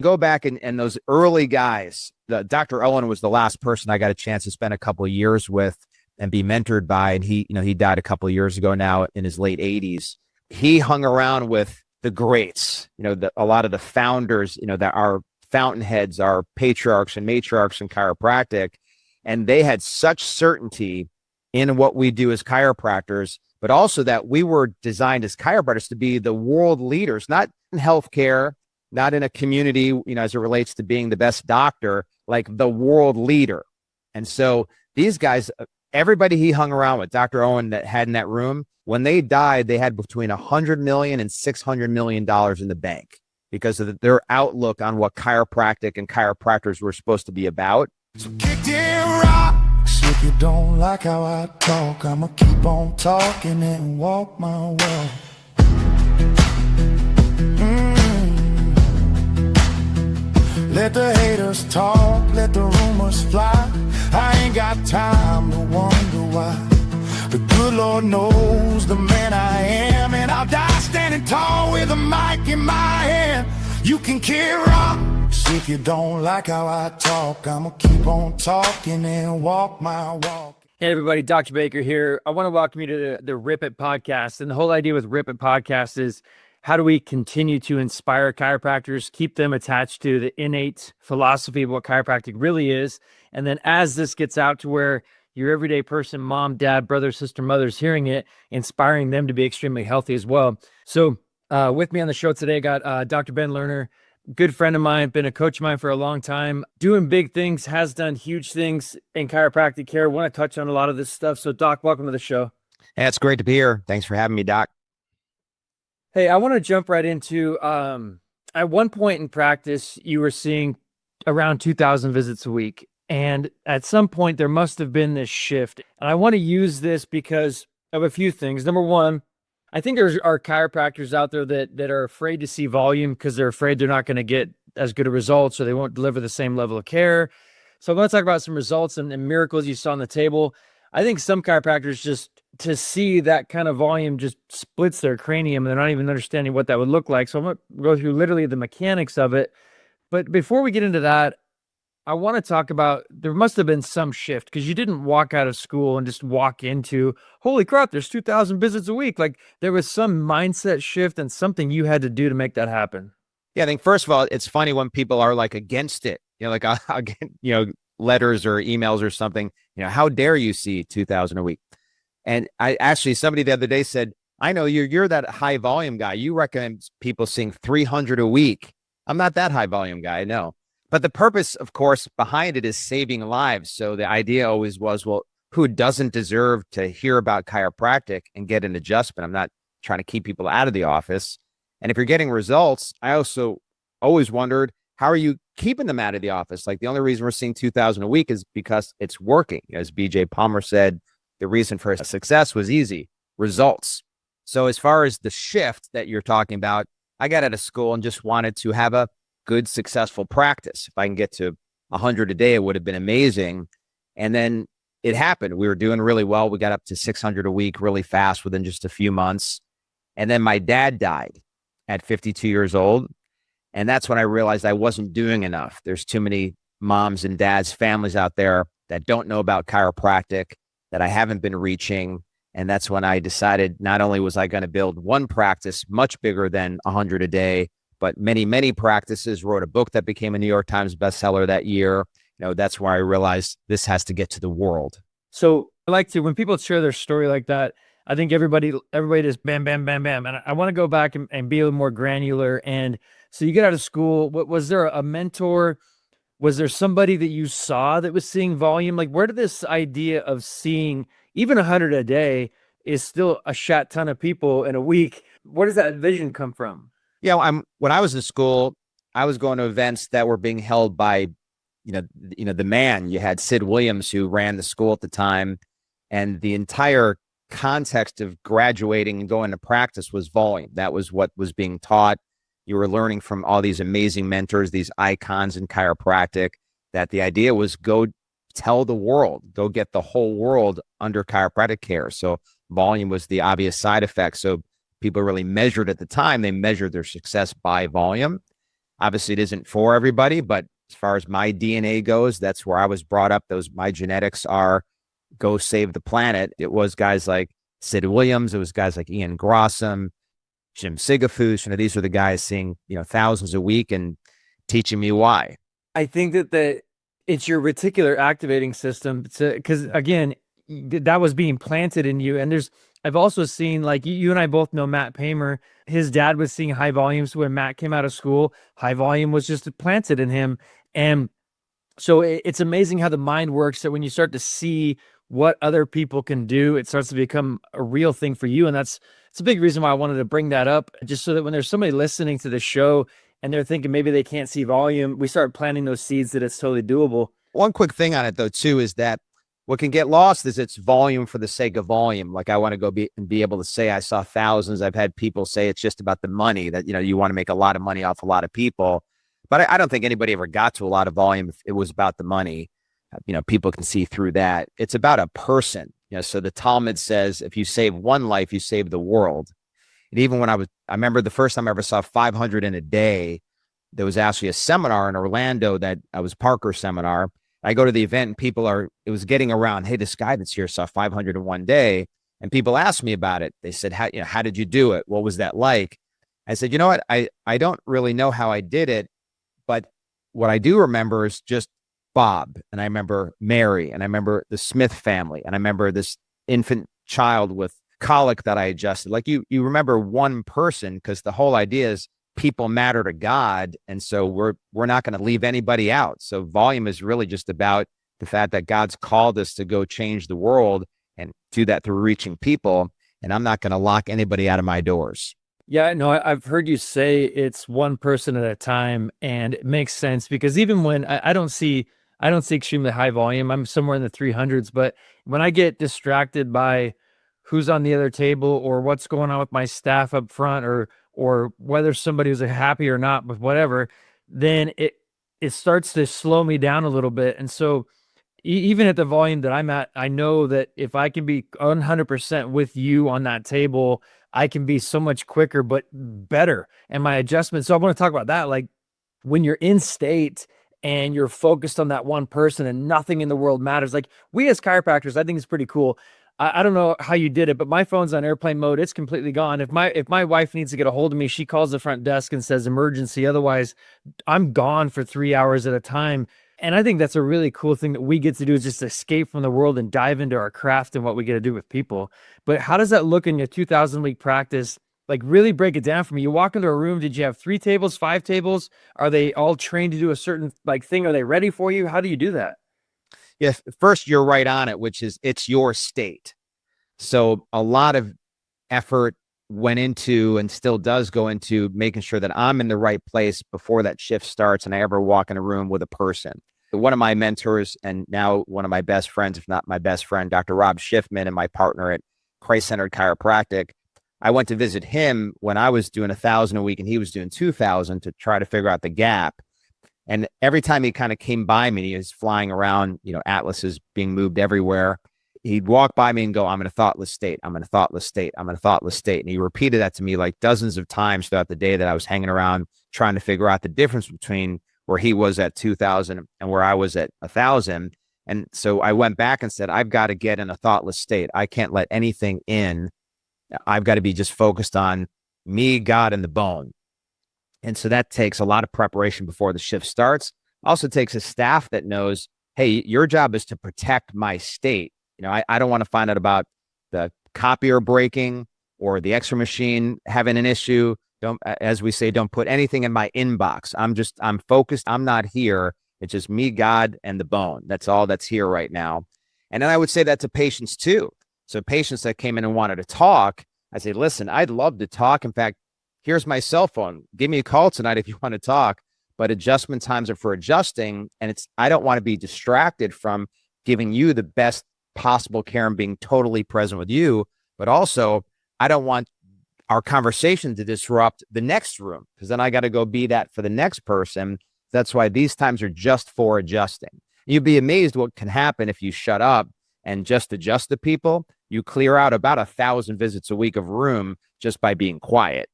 Go back and those early guys, Dr. Owen was the last person I got a chance to spend a couple of years with and be mentored by. And he died a couple of years ago now in his late 80s. He hung around with the greats, a lot of the founders, that are fountainheads, are patriarchs and matriarchs in chiropractic. And they had such certainty in what we do as chiropractors, but also that we were designed as chiropractors to be the world leaders, not in healthcare, not in a community, as it relates to being the best doctor, like the world leader. And so these guys, everybody he hung around with, Dr. Owen, that had in that room, when they died, they had between $100 million and $600 million in the bank because of their outlook on what chiropractic and chiropractors were supposed to be about. So kick them rocks. If you don't like how I talk, I'ma keep on talking and walk my walk. Let the haters talk, let the rumors fly. I ain't got time to wonder why. The good Lord knows the man I am, and I'll die standing tall with a mic in my hand. You can kick rocks if you don't like how I talk. I'ma keep on talking and walk my walk. Hey everybody, Dr. Baker here. I want to welcome you to the Rip It podcast. And the whole idea with Rip It podcast is how do we continue to inspire chiropractors, keep them attached to the innate philosophy of what chiropractic really is. And then as this gets out to where your everyday person, mom, dad, brother, sister, mother's hearing it, inspiring them to be extremely healthy as well. So with me on the show today, I got Dr. Ben Lerner, good friend of mine, been a coach of mine for a long time, doing big things, has done huge things in chiropractic care. I want to touch on a lot of this stuff. So Doc, welcome to the show. Hey, it's great to be here. Thanks for having me, Doc. Hey, I want to jump right into, at one point in practice, you were seeing around 2,000 visits a week. And at some point, there must have been this shift. And I want to use this because of a few things. Number one, I think there are chiropractors out there that are afraid to see volume because they're afraid they're not going to get as good a results or they won't deliver the same level of care. So I want to talk about some results and miracles you saw on the table. I think some chiropractors just to see that kind of volume just splits their cranium. And they're not even understanding what that would look like. So I'm going to go through literally the mechanics of it. But before we get into that, I want to talk about, there must have been some shift because you didn't walk out of school and just walk into, holy crap, there's 2,000 visits a week. Like there was some mindset shift and something you had to do to make that happen. Yeah, I think first of all, it's funny when people are like against it, like I'll get, letters or emails or something, how dare you see 2,000 a week? And I actually, somebody the other day said, I know you're that high volume guy. You recommend people seeing 300 a week. I'm not that high volume guy, no. But the purpose, of course, behind it is saving lives. So the idea always was, well, who doesn't deserve to hear about chiropractic and get an adjustment? I'm not trying to keep people out of the office. And if you're getting results, I also always wondered, how are you keeping them out of the office? Like the only reason we're seeing 2,000 a week is because it's working. As BJ Palmer said, the reason for success was easy, results. So as far as the shift that you're talking about, I got out of school and just wanted to have a good, successful practice. If I can get to 100 a day, it would have been amazing. And then it happened. We were doing really well. We got up to 600 a week really fast within just a few months. And then my dad died at 52 years old. And that's when I realized I wasn't doing enough. There's too many moms and dads, families out there that don't know about chiropractic, that I haven't been reaching. And that's when I decided not only was I going to build one practice much bigger than 100 a day, but many, many practices, wrote a book that became a New York Times bestseller that year. That's where I realized this has to get to the world. So I like to, when people share their story like that, I think everybody just bam, bam, bam, bam. And I want to go back and be a little more granular. And so you get out of school, was there a mentor? Was there somebody that you saw that was seeing volume? Like where did this idea of seeing even 100 a day is still a shat ton of people in a week? Where does that vision come from? Yeah, when I was in school, I was going to events that were being held by, the man. You had Sid Williams, who ran the school at the time, and the entire context of graduating and going to practice was volume. That was what was being taught. You were learning from all these amazing mentors, these icons in chiropractic, that the idea was go tell the world, go get the whole world under chiropractic care. So volume was the obvious side effect. So people really measured at the time, they measured their success by volume. Obviously, it isn't for everybody, but as far as my DNA goes, that's where I was brought up. My genetics are go save the planet. It was guys like Sid Williams. It was guys like Ian Grossum, Jim Sigafus. These are the guys seeing, thousands a week and teaching me why. I think that it's your reticular activating system, because again, that was being planted in you. And I've also seen, like, you and I both know Matt Paymer. His dad was seeing high volumes when Matt came out of school. High volume was just planted in him. And so it's amazing how the mind works, that when you start to see what other people can do, it starts to become a real thing for you. And it's a big reason why I wanted to bring that up, just so that when there's somebody listening to the show and they're thinking maybe they can't see volume, we start planting those seeds that it's totally doable. One quick thing on it, though, too, is that what can get lost is it's volume for the sake of volume. Like, I want to go be able to say I saw thousands. I've had people say it's just about the money, that, you want to make a lot of money off a lot of people. But I don't think anybody ever got to a lot of volume if it was about the money. People can see through that. It's about a person. So the Talmud says, if you save one life, you save the world. And even when I remember the first time I ever saw 500 in a day, there was actually a seminar in Orlando that I was Parker seminar. I go to the event and it was getting around, hey, this guy that's here saw 500 in one day. And people asked me about it. They said, how did you do it? What was that like? I said, you know what? I don't really know how I did it, but what I do remember is just Bob, and I remember Mary, and I remember the Smith family, and I remember this infant child with colic that I adjusted. Like, you remember one person, because the whole idea is people matter to God, and so we're not going to leave anybody out. So volume is really just about the fact that God's called us to go change the world and do that through reaching people, and I'm not going to lock anybody out of my doors. Yeah, no, I've heard you say it's one person at a time, and it makes sense, because even when I don't see extremely high volume, I'm somewhere in the 300s, but when I get distracted by who's on the other table or what's going on with my staff up front, or whether somebody was happy or not with whatever, then it starts to slow me down a little bit. And so even at the volume that I'm at, I know that if I can be 100% with you on that table, I can be so much quicker, but better. And my adjustments. So I want to talk about that. Like, when you're in state and you're focused on that one person and nothing in the world matters. Like, we as chiropractors, I think it's pretty cool. I don't know how you did it, but my phone's on airplane mode. It's completely gone. If my wife needs to get a hold of me, she calls the front desk and says emergency. Otherwise, I'm gone for 3 hours at a time. And I think that's a really cool thing that we get to do, is just escape from the world and dive into our craft and what we get to do with people. But how does that look in your 2,000-week practice? Like, really break it down for me. You walk into a room, did you have 3 tables, 5 tables? Are they all trained to do a certain thing? Are they ready for you? How do you do that? Yeah, first, you're right on it, which is it's your state. So a lot of effort went into, and still does go into, making sure that I'm in the right place before that shift starts and I ever walk in a room with a person. One of my mentors, and now one of my best friends, if not my best friend, Dr. Rob Schiffman, and my partner at Christ-Centered Chiropractic, I went to visit him when I was doing 1,000 a week and he was doing 2,000 to try to figure out the gap. And every time he kind of came by me, he was flying around, atlases being moved everywhere. He'd walk by me and go, I'm in a thoughtless state. I'm in a thoughtless state. I'm in a thoughtless state. And he repeated that to me like dozens of times throughout the day that I was hanging around trying to figure out the difference between where he was at 2,000 and where I was at 1,000. And so I went back and said, I've got to get in a thoughtless state. I can't let anything in. I've got to be just focused on me, God, and the bone. And so that takes a lot of preparation before the shift starts. Also takes a staff that knows, hey, your job is to protect my state. I don't want to find out about the copier breaking or the X-ray machine having an issue. As we say, don't put anything in my inbox. I'm focused. I'm not here. It's just me, God, and the bone. That's all that's here right now. And then I would say that to patients too. So patients that came in and wanted to talk, I say, listen, I'd love to talk. In fact, here's my cell phone. Give me a call tonight if you want to talk. But adjustment times are for adjusting. And I don't want to be distracted from giving you the best possible care and being totally present with you. But also, I don't want our conversation to disrupt the next room, because then I got to go be that for the next person. That's why these times are just for adjusting. You'd be amazed what can happen if you shut up and just adjust the people. You clear out about 1,000 visits a week of room just by being quiet.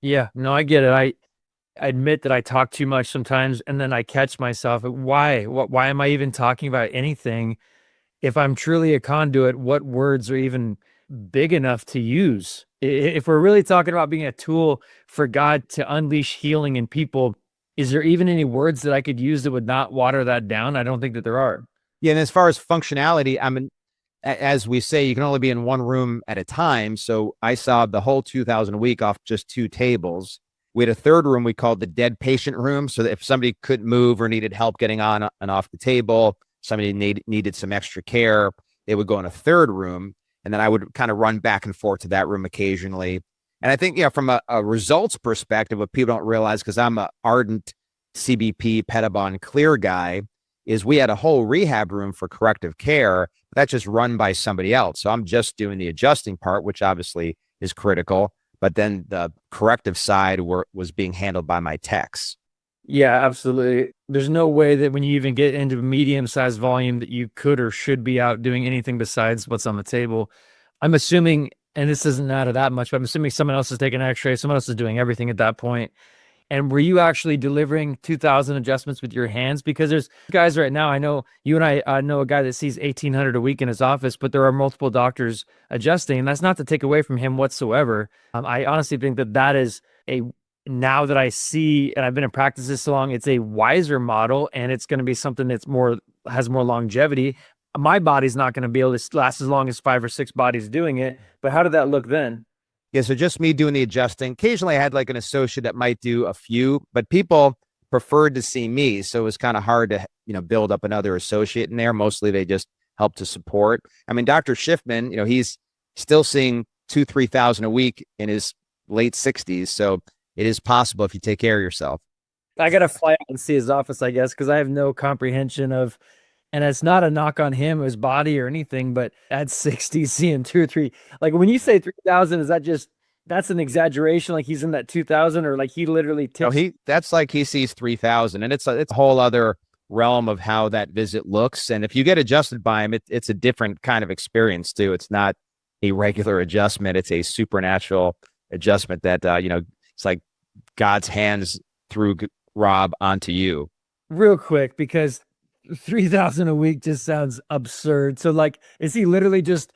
Yeah, no, I get it. I admit that I talk too much sometimes, and then I catch myself. Why? Why am I even talking about anything? If I'm truly a conduit, what words are even big enough to use? If we're really talking about being a tool for God to unleash healing in people, is there even any words that I could use that would not water that down? I don't think that there are. Yeah, and as far as functionality, I mean, as we say, you can only be in one room at a time. So I saw the whole 2000 a week off just two tables. We had a third room we called the dead patient room. So that if somebody couldn't move or needed help getting on and off the table, somebody needed some extra care, they would go in a third room. And then I would kind of run back and forth to that room occasionally. And I think, from a results perspective, what people don't realize, because I'm an ardent CBP, Pettibon clear guy, is we had a whole rehab room for corrective care that's just run by somebody else. So I'm just doing the adjusting part, which obviously is critical. But then the corrective side was being handled by my techs. Yeah, absolutely. There's no way that when you even get into medium-sized volume that you could or should be out doing anything besides what's on the table. I'm assuming, and this doesn't matter that much, but I'm assuming someone else is taking an X-ray, someone else is doing everything at that point. And were you actually delivering 2,000 adjustments with your hands? Because there's guys right now, I know you and I know a guy that sees 1,800 a week in his office, but there are multiple doctors adjusting. And that's not to take away from him whatsoever. I honestly think that that is now that I see, and I've been in practice this so long, it's a wiser model, and it's going to be something that's has more longevity. My body's not going to be able to last as long as 5 or 6 bodies doing it. But how did that look then? Yeah, so just me doing the adjusting. Occasionally I had like an associate that might do a few, but people preferred to see me. So it was kind of hard to, build up another associate in there. Mostly they just help to support. I mean, Dr. Schiffman, he's still seeing 3,000 a week in his late 60s. So it is possible if you take care of yourself. I got to fly out and see his office, I guess, because I have no comprehension of, and it's not a knock on him, his body or anything, but at 60, seeing 2 or 3, like when you say 3,000, is that just, that's an exaggeration? Like he's in that 2,000, or like he literally tips? No, that's like he sees 3,000, and it's a whole other realm of how that visit looks. And if you get adjusted by him, it's a different kind of experience too. It's not a regular adjustment. It's a supernatural adjustment that, it's like God's hands through Rob onto you. Real quick, because 3,000 a week just sounds absurd. So like, is he literally just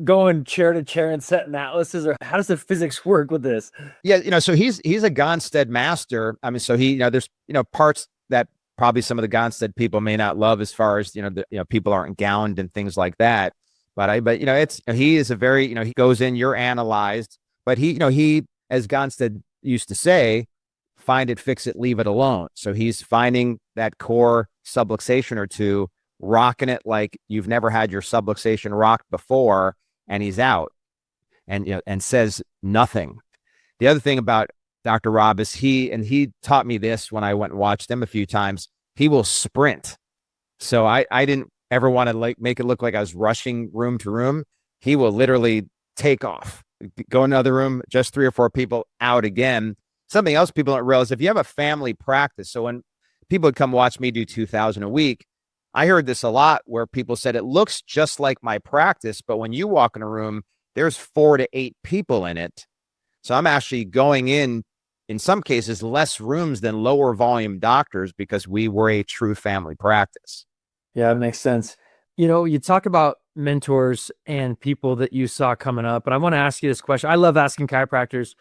going chair to chair and setting atlases, or how does the physics work with this? Yeah, so he's a Gonstead master. I mean, so there's parts that probably some of the Gonstead people may not love, as far as people aren't gowned and things like that. But he is a very, he goes in, you're analyzed, but he, as Gonstead used to say, find it, fix it, leave it alone. So he's finding that core subluxation or two, rocking it like you've never had your subluxation rocked before, and he's out and says nothing. The other thing about Dr. Rob is he taught me this when I went and watched him a few times. He will sprint. So I didn't ever want to make it look like I was rushing room to room. He will literally take off, go in another room, just 3 or 4 people, out again. Something else people don't realize, if you have a family practice, so when people would come watch me do 2,000 a week, I heard this a lot where people said it looks just like my practice, but when you walk in a room, there's 4 to 8 people in it. So I'm actually going in some cases, less rooms than lower volume doctors, because we were a true family practice. Yeah, it makes sense. You talk about mentors and people that you saw coming up, but I want to ask you this question. I love asking chiropractors,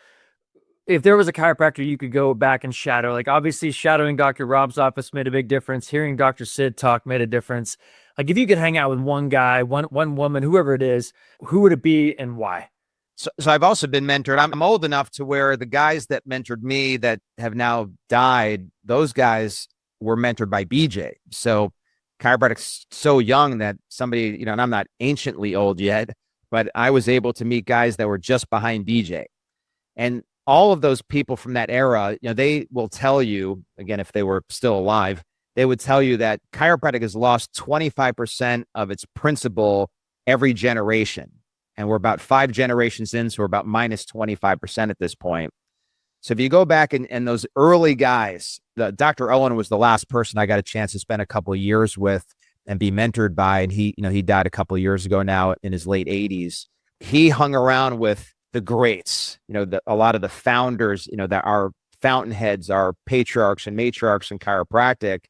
if there was a chiropractor you could go back and shadow, like obviously shadowing Dr. Rob's office made a big difference. Hearing Dr. Sid talk made a difference. Like if you could hang out with one guy, one woman, whoever it is, who would it be and why? So I've also been mentored. I'm old enough to where the guys that mentored me that have now died, those guys were mentored by BJ. So chiropractic's so young that somebody, and I'm not anciently old yet, but I was able to meet guys that were just behind BJ. And all of those people from that era, they will tell you, again, if they were still alive, they would tell you that chiropractic has lost 25% of its principle every generation. And we're about 5 generations in, so we're about minus 25% at this point. So if you go back and those early guys, Dr. Owen was the last person I got a chance to spend a couple of years with and be mentored by. And he died a couple of years ago now in his late 80s. He hung around with the greats, a lot of the founders, that our fountainheads, our patriarchs and matriarchs in chiropractic.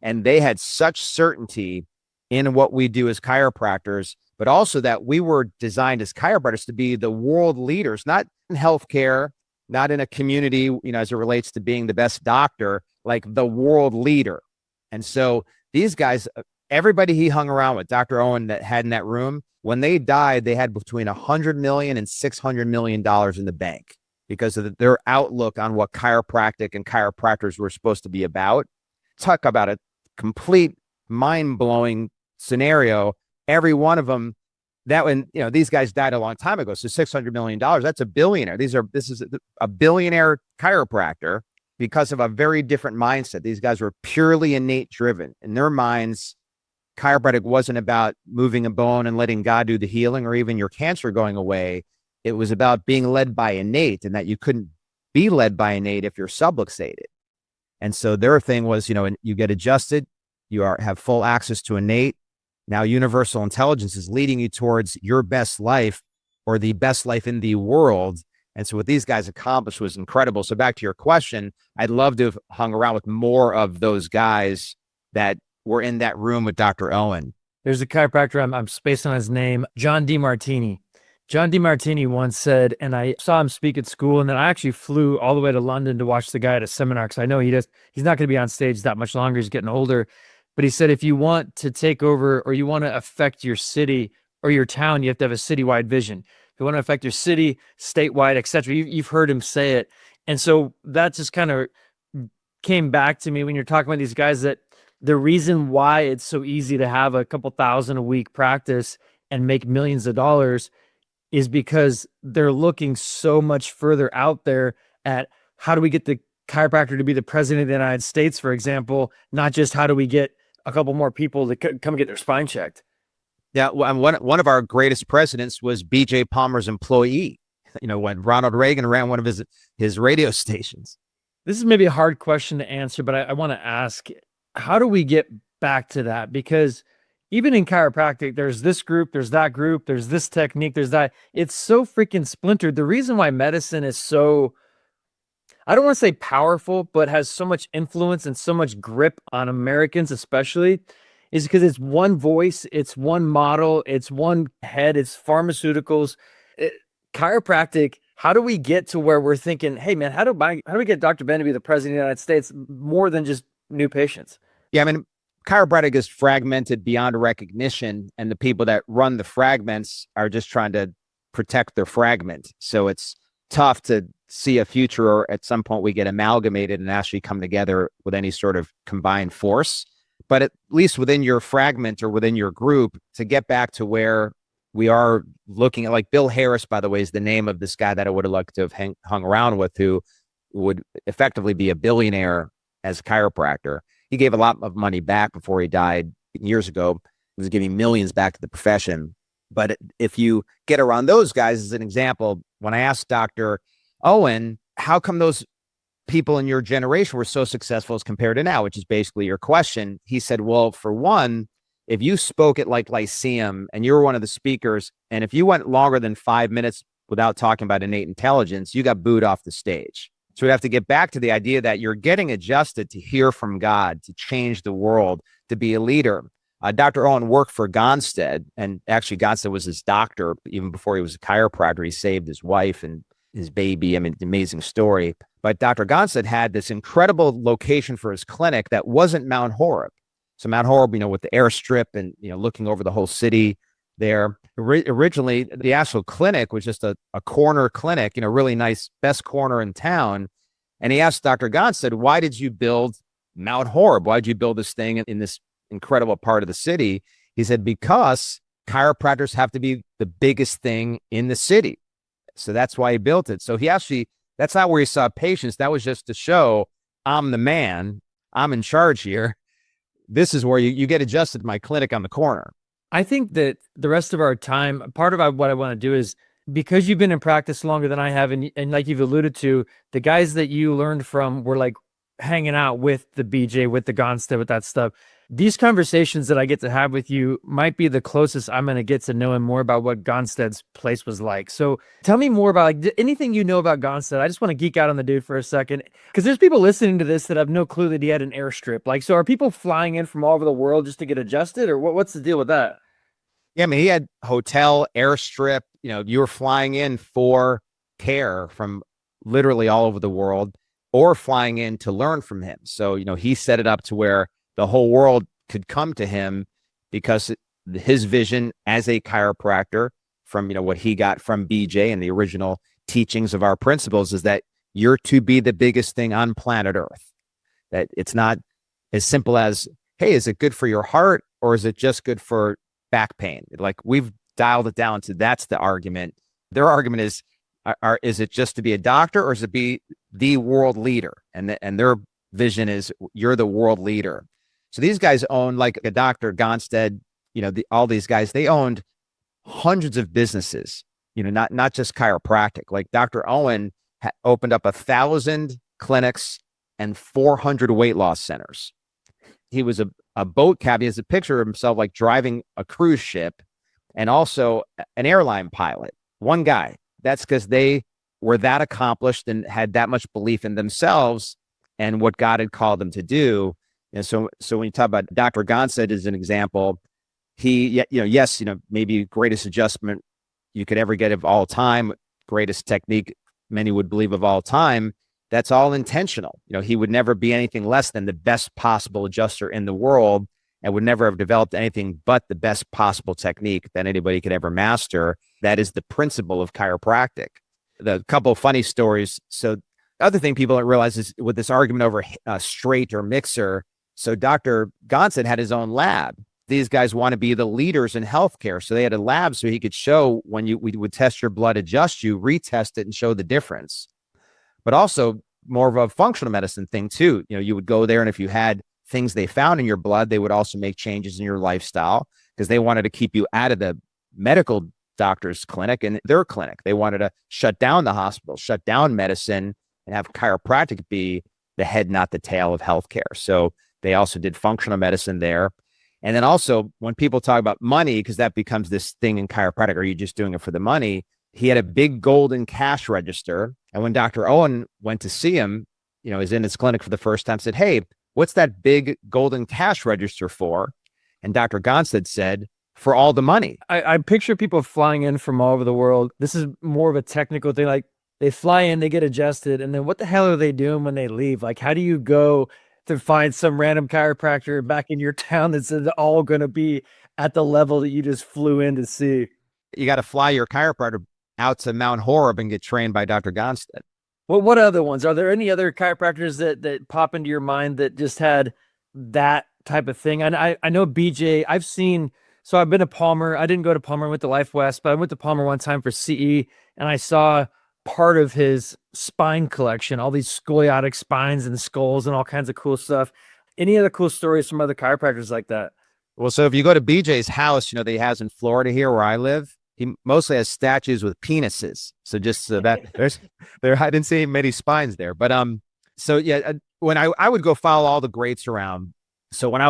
And they had such certainty in what we do as chiropractors, but also that we were designed as chiropractors to be the world leaders, not in healthcare, not in a community, as it relates to being the best doctor, like the world leader. And so these guys, everybody he hung around with, Dr. Owen, that had in that room, when they died, they had between $100 million and $600 million in the bank because of their outlook on what chiropractic and chiropractors were supposed to be about. Talk about a complete mind-blowing scenario. Every one of them, that when these guys died a long time ago, so $600 million, that's a billionaire. This is a billionaire chiropractor because of a very different mindset. These guys were purely innate driven. In their minds, chiropractic wasn't about moving a bone and letting God do the healing or even your cancer going away. It was about being led by innate, and that you couldn't be led by innate if you're subluxated. And so their thing was, you get adjusted, you have full access to innate. Now universal intelligence is leading you towards your best life or the best life in the world. And so what these guys accomplished was incredible. So back to your question, I'd love to have hung around with more of those guys that were in that room with Dr. Owen. There's a chiropractor, I'm spacing on his name, John DeMartini. John DeMartini once said, and I saw him speak at school, and then I actually flew all the way to London to watch the guy at a seminar because I know he's not going to be on stage that much longer. He's getting older. But he said, if you want to take over or you want to affect your city or your town, you have to have a citywide vision. If you want to affect your city, statewide, etc. You've heard him say it. And so that just kind of came back to me when you're talking about these guys, that the reason why it's so easy to have a couple thousand a week practice and make millions of dollars is because they're looking so much further out there at how do we get the chiropractor to be the president of the United States, for example, not just how do we get a couple more people to come get their spine checked. Yeah, one of our greatest presidents was B.J. Palmer's employee, when Ronald Reagan ran one of his radio stations. This is maybe a hard question to answer, but I want to ask, how do we get back to that? Because even in chiropractic, there's this group, there's that group, there's this technique, there's that. It's so freaking splintered. The reason why medicine is so, I don't want to say powerful, but has so much influence and so much grip on Americans especially, is because it's one voice, it's one model, it's one head, it's pharmaceuticals. Chiropractic, how do we get to where we're thinking, hey man, how do we get Dr. Ben to be the president of the United States more than just new patients? Yeah, I mean, chiropractic is fragmented beyond recognition, and the people that run the fragments are just trying to protect their fragment. So it's tough to see a future, or at some point we get amalgamated and actually come together with any sort of combined force. But at least within your fragment or within your group, to get back to where we are looking at, like Bill Harris, by the way, is the name of this guy that I would have liked to have hung around with, who would effectively be a billionaire as a chiropractor. He gave a lot of money back before he died years ago. He was giving millions back to the profession. But if you get around those guys, as an example, when I asked Dr. Owen, how come those people in your generation were so successful as compared to now, which is basically your question, he said, well, for one, if you spoke at like Lyceum and you were one of the speakers, and if you went longer than 5 minutes without talking about innate intelligence, you got booed off the stage. So we have to get back to the idea that you're getting adjusted to hear from God, to change the world, to be a leader. Dr. Owen worked for Gonstead, and actually Gonstead was his doctor even before he was a chiropractor. He saved his wife and his baby. I mean, amazing story. But Dr. Gonstead had this incredible location for his clinic that wasn't Mount Horeb. So Mount Horeb, with the airstrip and, looking over the whole city there. Originally, the actual clinic was just a corner clinic, really nice, best corner in town. And he asked Dr. Gonstead, why did you build Mount Horeb? Why did you build this thing in this incredible part of the city? He said, because chiropractors have to be the biggest thing in the city. So that's why he built it. So that's not where he saw patients. That was just to show, I'm the man, I'm in charge here. This is where you get adjusted to my clinic on the corner. I think that the rest of our time, part of what I want to do is, because you've been in practice longer than I have, and like you've alluded to, the guys that you learned from were like hanging out with the BJ, with the Gonstead, with that stuff. These conversations that I get to have with you might be the closest I'm going to get to knowing more about what Gonstead's place was like. So tell me more about like anything you know about Gonstead. I just want to geek out on the dude for a second, because there's people listening to this that have no clue that he had an airstrip. Like, so are people flying in from all over the world just to get adjusted, or what's the deal with that? Yeah, I mean, he had hotel, airstrip, you were flying in for care from literally all over the world or flying in to learn from him. So, he set it up to where the whole world could come to him because his vision as a chiropractor from, what he got from BJ and the original teachings of our principles is that you're to be the biggest thing on planet Earth. That it's not as simple as, hey, is it good for your heart or is it just good for back pain? Like we've dialed it down to that's the argument. Their argument is it just to be a doctor or is it be the world leader? And their vision is you're the world leader. So these guys own, like a Dr. Gonstead, all these guys, they owned hundreds of businesses, not just chiropractic. Like Dr. Owen opened up 1,000 clinics and 400 weight loss centers. He was a boat captain. He has a picture of himself like driving a cruise ship and also an airline pilot. One guy. That's because they were that accomplished and had that much belief in themselves and what God had called them to do. And so when you talk about Dr. Gonstead as an example, he, yes, maybe greatest adjustment you could ever get of all time, greatest technique many would believe of all time. That's all intentional. He would never be anything less than the best possible adjuster in the world and would never have developed anything but the best possible technique that anybody could ever master. That is the principle of chiropractic. The couple of funny stories. So the other thing people don't realize is with this argument over straight or mixer. So Dr. Gonstead had his own lab. These guys want to be the leaders in healthcare. So they had a lab so he could show when we would test your blood, adjust you, retest it and show the difference. But also more of a functional medicine thing too. You would go there and if you had things they found in your blood, they would also make changes in your lifestyle because they wanted to keep you out of the medical doctor's clinic and their clinic. They wanted to shut down the hospital, shut down medicine and have chiropractic be the head, not the tail of healthcare. So they also did functional medicine there. And then also when people talk about money, because that becomes this thing in chiropractic, are you just doing it for the money? He had a big golden cash register. And when Dr. Owen went to see him, is in his clinic for the first time, said, hey, what's that big golden cash register for? And Dr. Gonstead said, for all the money. I picture people flying in from all over the world. This is more of a technical thing. Like they fly in, they get adjusted. And then what the hell are they doing when they leave? Like, how do you go to find some random chiropractor back in your town that's all going to be at the level that you just flew in to see? You got to fly your chiropractor out to Mount Horeb and get trained by Dr. Gonstead. Well, what other ones? Are there any other chiropractors that pop into your mind that just had that type of thing? And I know BJ, so I've been to Palmer. I didn't go to Palmer, I went to Life West, but I went to Palmer one time for CE and I saw part of his spine collection, all these scoliotic spines and skulls and all kinds of cool stuff. Any other cool stories from other chiropractors like that? Well, so if you go to BJ's house, that he has in Florida here where I live, he mostly has statues with penises. So just so that I didn't see many spines there, but so yeah, when I would go follow all the greats around. So when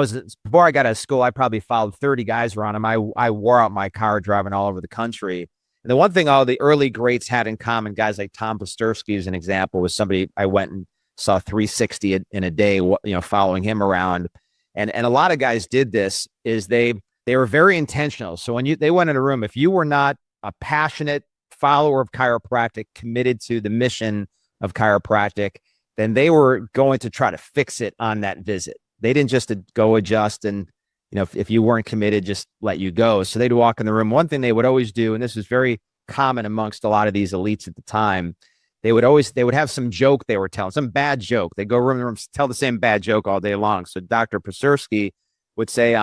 before I got out of school, I probably followed 30 guys around him. I wore out my car driving all over the country. And the one thing all the early greats had in common, guys like Tom Pasterski as an example, was somebody I went and saw 360 in a day, following him around. And a lot of guys did this is they were very intentional. So when they went in a room, if you were not a passionate follower of chiropractic, committed to the mission of chiropractic, then they were going to try to fix it on that visit. They didn't just go adjust and, if you weren't committed, just let you go. So they'd walk in the room. One thing they would always do, and this was very common amongst a lot of these elites at the time, they would have some joke they were telling, some bad joke. They go room to room, tell the same bad joke all day long. So Dr. Pasterski would say,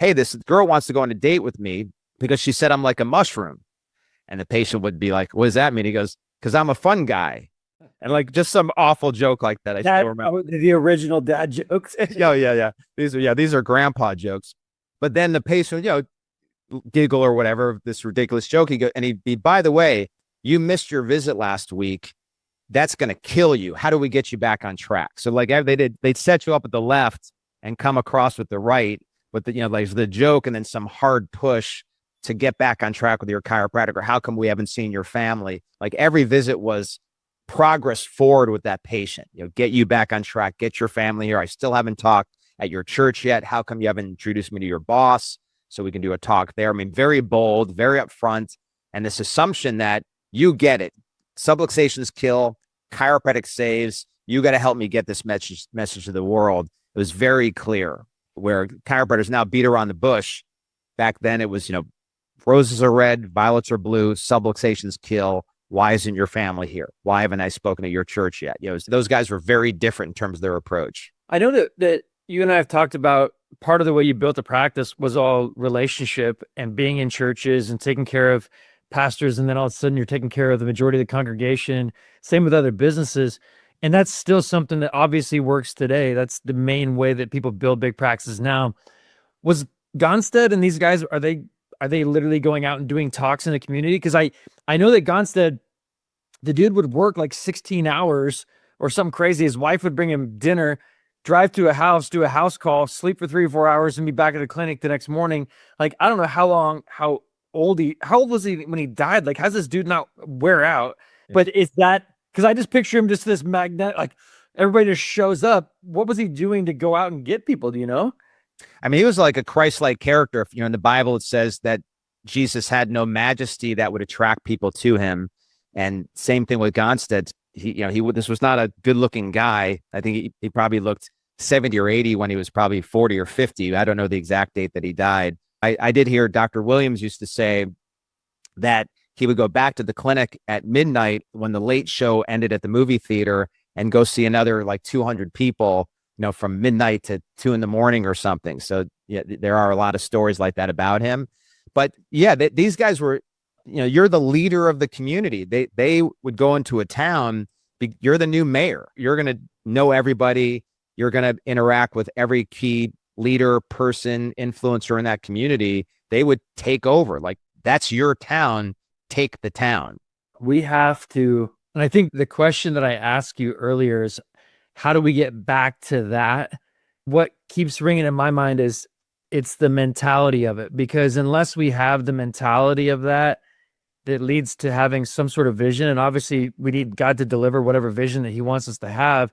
hey, this girl wants to go on a date with me because she said I'm like a mushroom. And the patient would be like, what does that mean? He goes, because I'm a fun guy. And like just some awful joke like that. I still remember the original dad jokes. Yeah. These are grandpa jokes. But then the patient, giggle or whatever, this ridiculous joke. He'd be, by the way, you missed your visit last week. That's going to kill you. How do we get you back on track? So like they'd set you up at the left and come across with the right. with the, like the joke and then some hard push to get back on track with your chiropractic, or how come we haven't seen your family? Like every visit was progress forward with that patient, get you back on track, get your family here. I still haven't talked at your church yet. How come you haven't introduced me to your boss so we can do a talk there? I mean, very bold, very upfront. And this assumption that you get it. Subluxations kill, chiropractic saves. You got to help me get this message to the world. It was very clear, where chiropractors now beat around the bush. Back then it was, roses are red, violets are blue, subluxations kill. Why isn't your family here? Why haven't I spoken at your church yet? Those guys were very different in terms of their approach. I know that you and I have talked about part of the way you built the practice was all relationship and being in churches and taking care of pastors. And then all of a sudden you're taking care of the majority of the congregation. Same with other businesses. And that's still something that obviously works today. That's the main way that people build big practices now. Was Gonstead and these guys, are they literally going out and doing talks in the community? Because I know that Gonstead, the dude would work like 16 hours or something crazy. His wife would bring him dinner, drive to a house, do a house call, sleep for 3 or 4 hours, and be back at the clinic the next morning. Like, I don't know how old was he when he died? Like, how's this dude not wear out? Yeah. But is that, because I just picture him just this magnet, like everybody just shows up. What was he doing to go out and get people? Do you know? I mean, he was like a Christ-like character. In the Bible, it says that Jesus had no majesty that would attract people to him. And same thing with Gonstead. This was not a good-looking guy. I think he probably looked 70 or 80 when he was probably 40 or 50. I don't know the exact date that he died. I did hear Dr. Williams used to say that he would go back to the clinic at midnight when the late show ended at the movie theater and go see another like 200 people, from midnight to 2 a.m. or something. So yeah, there are a lot of stories like that about him. But yeah, these guys were, you're the leader of the community. They would go into a town. You're the new mayor. You're going to know everybody. You're going to interact with every key leader, person, influencer in that community. They would take over. Like, that's your town. Take the town. We have to. And I think the question that I asked you earlier is, how do we get back to that? What keeps ringing in my mind is it's the mentality of it, because unless we have the mentality of that leads to having some sort of vision. And obviously we need God to deliver whatever vision that he wants us to have.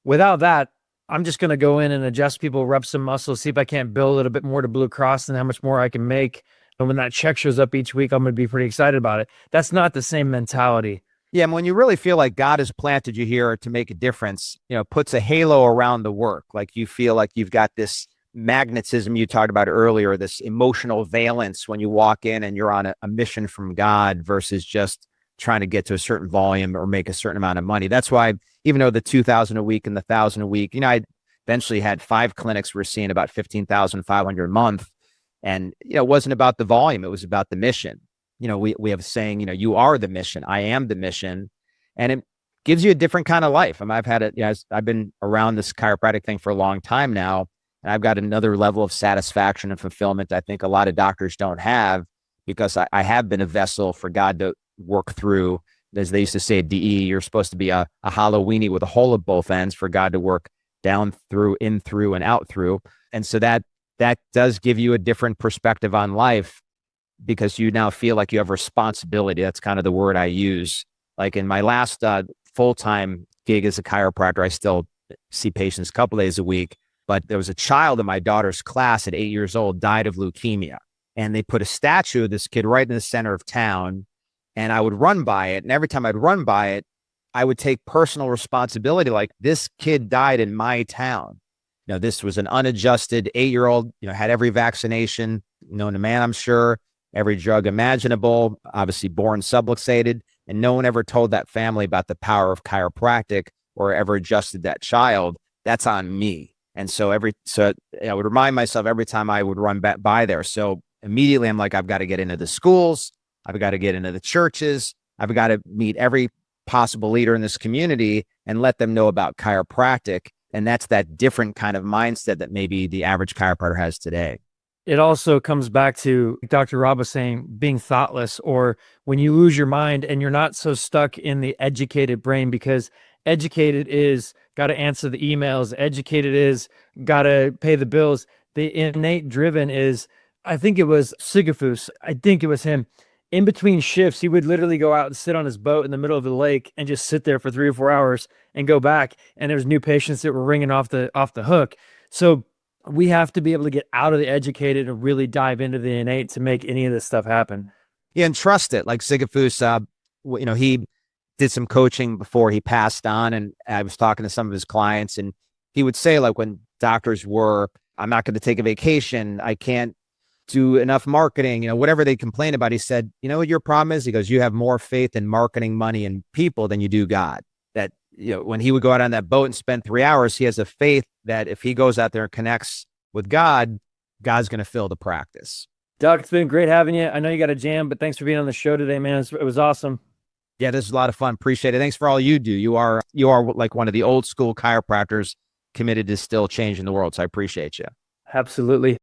Without that, I'm just going to go in and adjust people, rub some muscles, see if I can't build it a bit more to Blue Cross and how much more I can make. And when that check shows up each week, I'm going to be pretty excited about it. That's not the same mentality. Yeah, and when you really feel like God has planted you here to make a difference, puts a halo around the work. Like you feel like you've got this magnetism you talked about earlier, this emotional valence when you walk in and you're on a mission from God versus just trying to get to a certain volume or make a certain amount of money. That's why, even though the 2,000 a week and the 1,000 a week, I eventually had 5 clinics we're seeing about 15,500 a month. And, it wasn't about the volume. It was about the mission. We have a saying, you are the mission. I am the mission. And it gives you a different kind of life. I mean, I've had it, I've been around this chiropractic thing for a long time now. And I've got another level of satisfaction and fulfillment I think a lot of doctors don't have, because I have been a vessel for God to work through. As they used to say at DE, you're supposed to be a Halloweenie with a hole at both ends for God to work down through, in through, and out through. And so that does give you a different perspective on life, because you now feel like you have responsibility. That's kind of the word I use. Like in my last full-time gig as a chiropractor, I still see patients a couple days a week, but there was a child in my daughter's class at 8 years old, died of leukemia. And they put a statue of this kid right in the center of town. And I would run by it. And every time I'd run by it, I would take personal responsibility. Like, this kid died in my town. This was an unadjusted 8-year-old, had every vaccination known to man, I'm sure, every drug imaginable, obviously born subluxated. And no one ever told that family about the power of chiropractic or ever adjusted that child. That's on me. And so I would remind myself every time I would run by there. So immediately I'm like, I've got to get into the schools. I've got to get into the churches. I've got to meet every possible leader in this community and let them know about chiropractic. And that's that different kind of mindset that maybe the average chiropractor has today. It also comes back to Dr. Rob was saying, being thoughtless, or when you lose your mind and you're not so stuck in the educated brain, because educated is got to answer the emails, educated is got to pay the bills. the innate driven is, I think it was Sisyphus. I think it was him. In between shifts, he would literally go out and sit on his boat in the middle of the lake and just sit there for 3 or 4 hours and go back. And there's new patients that were ringing off the hook. So we have to be able to get out of the educated and really dive into the innate to make any of this stuff happen. Yeah, and trust it. Like Sisyphus, he did some coaching before he passed on, and I was talking to some of his clients, and he would say, like, when doctors were, I'm not going to take a vacation, I can't do enough marketing, whatever they complain about, he said, what your problem is? He goes, you have more faith in marketing, money, and people than you do God. That, when he would go out on that boat and spend 3 hours, he has a faith that if he goes out there and connects with God, God's going to fill the practice. Doc, it's been great having you. I know you got a jam, but thanks for being on the show today, man. It was awesome. Yeah, this is a lot of fun. Appreciate it. Thanks for all you do. You are like one of the old school chiropractors committed to still changing the world. So I appreciate you. Absolutely.